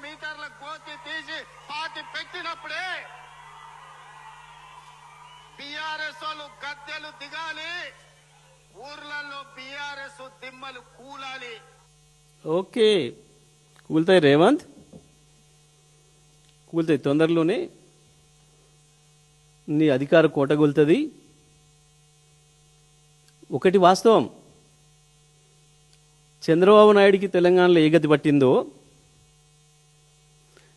మీటర్ల గోతి తీసి పాతి పెట్టినప్పుడే బీఆర్ఎస్ వాళ్ళు గద్దెలు దిగాలి, ఊర్లలో బీఆర్ఎస్ దిమ్మలు కూలాలి. ఓకే, కూలుతాయి రేవంత్, కూలుతాయి తొందరలోనే. నీ అధికార కోట కూలుతుంది. ఒకటి వాస్తవం, చంద్రబాబు నాయుడికి తెలంగాణలో ఏ గతి పట్టిందో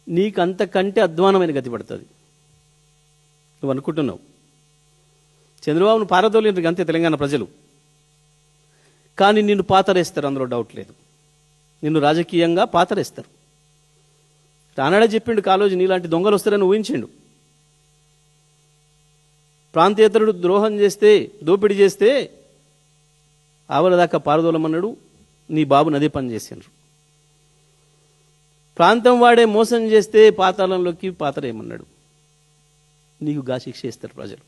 నీకు అంతకంటే అధ్వానమైన గతి పడుతుంది. నువ్వు అనుకుంటున్నావు చంద్రబాబును పారదోలేరు అంతే తెలంగాణ ప్రజలు, కానీ నిన్ను పాతరేస్తారు, అందులో డౌట్ లేదు. నిన్ను రాజకీయంగా పాతరేస్తారు. రానాడే చెప్పిండు కాలోజీ నీలాంటి దొంగలు వస్తారని ఊహించిండు. ప్రాంతేతరుడు ద్రోహం చేస్తే, దోపిడీ చేస్తే ఆవల దాకా పారదోలమన్నాడు. నీ బాబుని అదే పని చేసిండ్రు. ప్రాంతం వాడే మోసం చేస్తే పాతాళంలోకి పాతరేయమన్నాడు. నీకు గా శిక్ష ఇస్తారు ప్రజలు.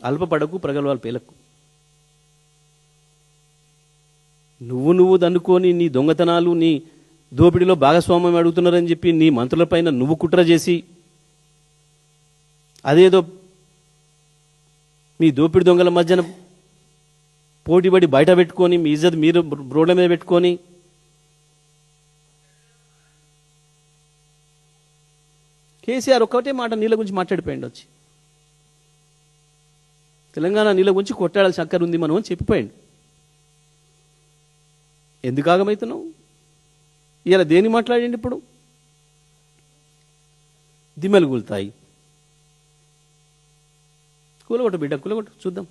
అల్పపడకు, ప్రగల్భాలు పేలకు. నువ్వు దన్నుకొని నీ దొంగతనాలు, నీ దోపిడీలో భాగస్వామ్యం అడుగుతున్నారని చెప్పి నీ మంత్రులపైన నువ్వు కుట్ర చేసి అదేదో మీ దోపిడి దొంగల మధ్యన పోటీపడి బయట పెట్టుకొని మీ ఇజ్జత్ మీరు రోడ్ల మీద పెట్టుకొని కేసీఆర్ ఒక్కటే మాట నీళ్ళ గురించి మాట్లాడిపోయింది. వచ్చి తెలంగాణ నీళ్ళ గురించి కొట్టాడాల్సిన అక్కర ఉంది మనం అని చెప్పిపోయాడు. ఎందుకు ఆగమవుతున్నావు? ఇలా దేని మాట్లాడండి? ఇప్పుడు దిమ్మలు కూలుతాయి. కూలగొట్టు బిడ్డ, కూలగొట్టు, చూద్దాం.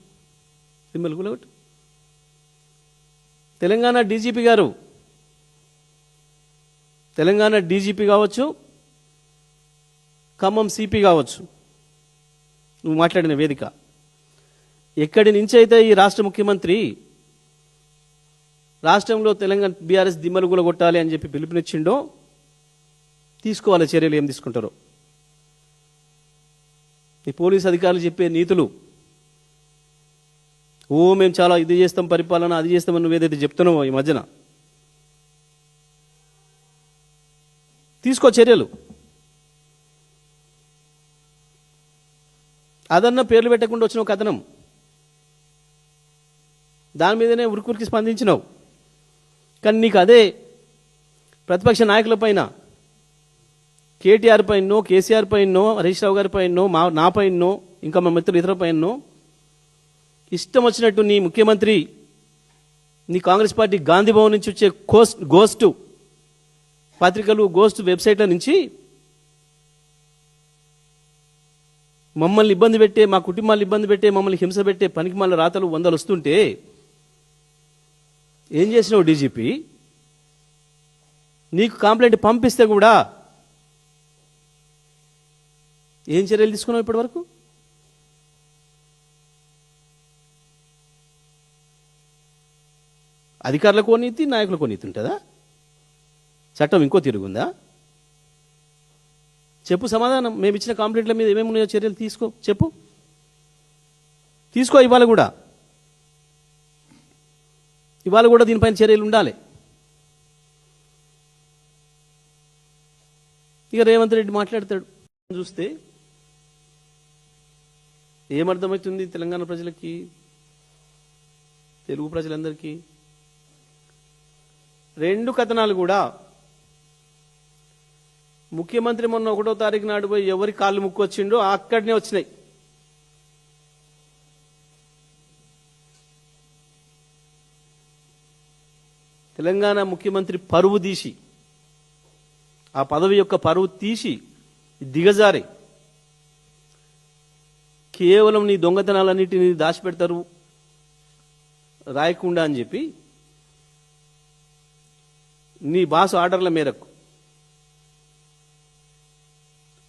దిమ్మలు కూలగొట్టు. తెలంగాణ డీజీపీ గారు, తెలంగాణ డీజీపీ కావచ్చు, ఖమ్మం సిపి కావచ్చు, నువ్వు మాట్లాడిన వేదిక ఎక్కడి నుంచి అయితే ఈ రాష్ట్ర ముఖ్యమంత్రి రాష్ట్రంలో తెలంగాణ బీఆర్ఎస్ దిమ్మలు కూలగొట్టాలి అని చెప్పి పిలుపునిచ్చిండో తీసుకోవాలి చర్యలు. ఏం తీసుకుంటారో ఈ పోలీస్ అధికారులు చెప్పే నీతులు, మేము చాలా ఇది చేస్తాం, పరిపాలన అది చేస్తామని నువ్వు ఏదైతే చెప్తున్నావో ఈ మధ్యన, తీసుకో చర్యలు. అదన్న పేర్లు పెట్టకుండా వచ్చిన కథనం, దాని మీదనే ఉరికి స్పందించినావు. కానీ నీకు అదే ప్రతిపక్ష నాయకుల పైన, కేటీఆర్ పైనో, కేసీఆర్ పైనో, హరీష్ రావు గారి పైనో, నా పైనో, ఇంకా మా మిత్రులు ఇతర పైనో ఇష్టం వచ్చినట్టు నీ ముఖ్యమంత్రి, నీ కాంగ్రెస్ పార్టీ గాంధీ భవన్ నుంచి వచ్చే గోస్ట్ పత్రికలు, గోస్ట్ వెబ్సైట్ల నుంచి మమ్మల్ని ఇబ్బంది పెట్టే, మా కుటుంబాలను ఇబ్బంది పెట్టే, మమ్మల్ని హింస పెట్టే పనికి మళ్ళీ రాతలు 100 వస్తుంటే ఏం చేసినావు డీజీపీ? నీకు కంప్లైంట్ పంపిస్తే కూడా ఏం చర్యలు తీసుకున్నావు ఇప్పటి వరకు? అధికారులకు నీతి, నాయకులకు నీతి ఉంటుందా? చట్టం ఇంకో తిరుగుందా? చెప్పు సమాధానం. మేము ఇచ్చిన కంప్లైంట్ల మీద ఏమేమి ఉన్నాయో చర్యలు తీసుకో, చెప్పు. తీసుకో. ఇవాళ కూడా దీనిపైన చర్యలు ఉండాలి. ఇక రేవంత్ రెడ్డి మాట్లాడతాడు చూస్తే ఏమర్థమవుతుంది తెలంగాణ ప్రజలకి, తెలుగు ప్రజలందరికీ? 2 కథనాలు కూడా ముఖ్యమంత్రి మొన్న 1వ తారీఖు నాడు పోయి ఎవరి కాళ్ళు ముక్కొచ్చిండో అక్కడనే వచ్చినాయి. తెలంగాణ ముఖ్యమంత్రి పరువు తీసి, ఆ పదవి యొక్క పరువు తీసి దిగజారి కేవలం నీ దొంగతనాలన్నిటిని దాచిపెడతారు రాయకుండా అని చెప్పి నీ బాసు ఆర్డర్ల మేరకు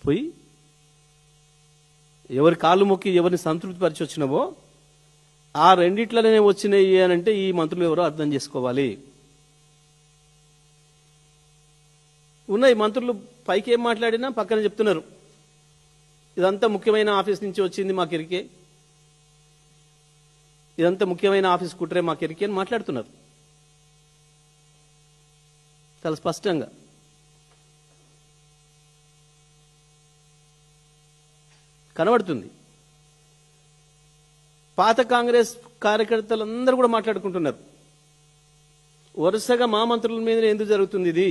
పోయి ఎవరి కాళ్ళు మొక్కి ఎవరిని సంతృప్తి పరిచి వచ్చినవో ఆ రెండిట్లనే వచ్చినాయి అని అంటే ఈ మంత్రులు ఎవరో అర్థం చేసుకోవాలి. ఉన్నాయి మంత్రులు పైకి ఏం మాట్లాడినా పక్కన చెప్తున్నారు ఇదంతా ముఖ్యమైన ఆఫీస్ నుంచి వచ్చింది మాకెరికే, ఇదంతా ముఖ్యమైన ఆఫీస్ కుట్రే మాకెరికే అని మాట్లాడుతున్నారు చాలా స్పష్టంగా. కనబడుతుంది. పాత కాంగ్రెస్ కార్యకర్తలందరూ కూడా మాట్లాడుకుంటున్నారు, వరుసగా మా మంత్రుల మీద ఎందుకు జరుగుతుంది ఇది?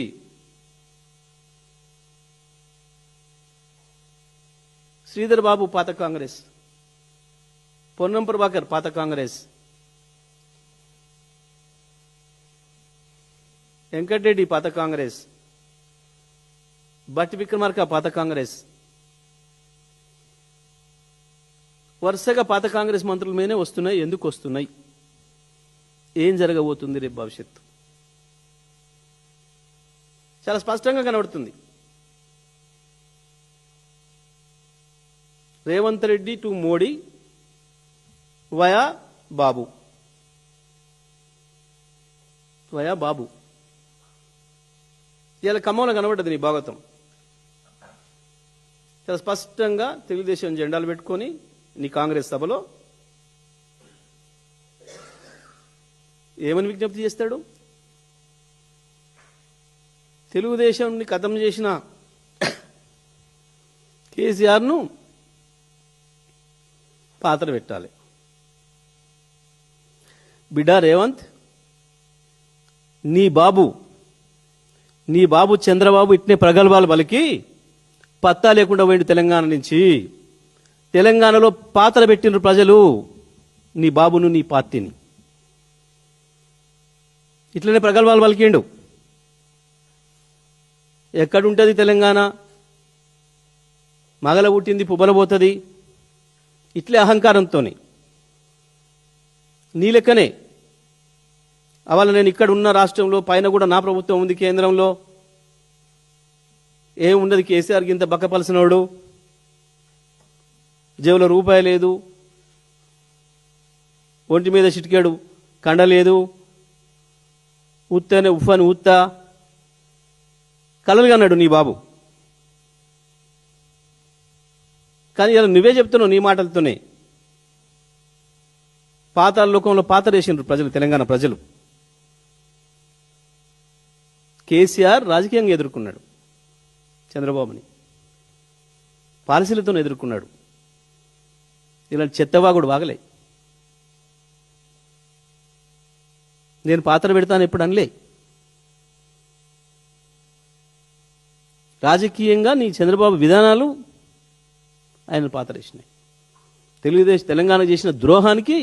శ్రీధర్ బాబు పాత కాంగ్రెస్, పొన్నం ప్రభాకర్ పాత కాంగ్రెస్, వెంకటరెడ్డి పాత కాంగ్రెస్, బట్టి విక్రమార్క పాత కాంగ్రెస్, వరుసగా పాత కాంగ్రెస్ మంత్రుల మీదనే వస్తున్నాయి. ఎందుకు వస్తున్నాయి? ఏం జరగబోతుంది రేపు భవిష్యత్తు? చాలా స్పష్టంగా కనబడుతుంది. Revanth Reddy to Modi via Babu, via Babu. ఇలా ఖమ్మంలో కనబడ్డది నీ భాగవతం. చాలా స్పష్టంగా తెలుగుదేశం జెండాలు పెట్టుకొని నీ కాంగ్రెస్ సభలో ఏమని విజ్ఞప్తి చేస్తాడు? తెలుగుదేశాన్ని ఖతం చేసిన కేసీఆర్ను పాత్ర పెట్టాలి. బిడ్డా రేవంత్, నీ బాబు చంద్రబాబు ఇట్నే ప్రగల్భాలు పలికి పత్తా లేకుండా పోయిండు తెలంగాణ నుంచి. తెలంగాణలో పాత్ర పెట్టిన ప్రజలు నీ బాబును, నీ పార్టీని. ఇట్లనే ప్రగల్భాలు పలికిండు. ఎక్కడుంటుంది తెలంగాణ? మగల పుట్టింది పువ్వలబోతుంది. ఇట్లే అహంకారంతోనే నీ లెక్కనే అవాళ నేను ఇక్కడ ఉన్న రాష్ట్రంలో పైన కూడా నా ప్రభుత్వం ఉంది, కేంద్రంలో ఏముండదు. కేసీఆర్కి ఇంత బక్కపలసినోడు, జేబులో రూపాయి లేదు, ఒంటి మీద చిటికాడు కండ లేదు, ఉత్తనే ఉఫ్ఫని ఉత్తా కలలుగా అన్నాడు నీ బాబు. కానీ ఇలా నువ్వే చెప్తున్నావు నీ మాటలతోనే. పాతాళ లోకంలో పాతరేసిండ్రు ప్రజలు, తెలంగాణ ప్రజలు. కేసీఆర్ రాజకీయంగా ఎదుర్కొన్నాడు చంద్రబాబుని, పాలసీలతో ఎదుర్కొన్నాడు. ఇలాంటి చెత్తవాగుడు వాగలే. నేను పాత్ర పెడతాను ఎప్పుడు అనలే. రాజకీయంగా నీ చంద్రబాబు విధానాలు ఆయన పాత్ర వేసినాయి. తెలంగాణ చేసిన ద్రోహానికి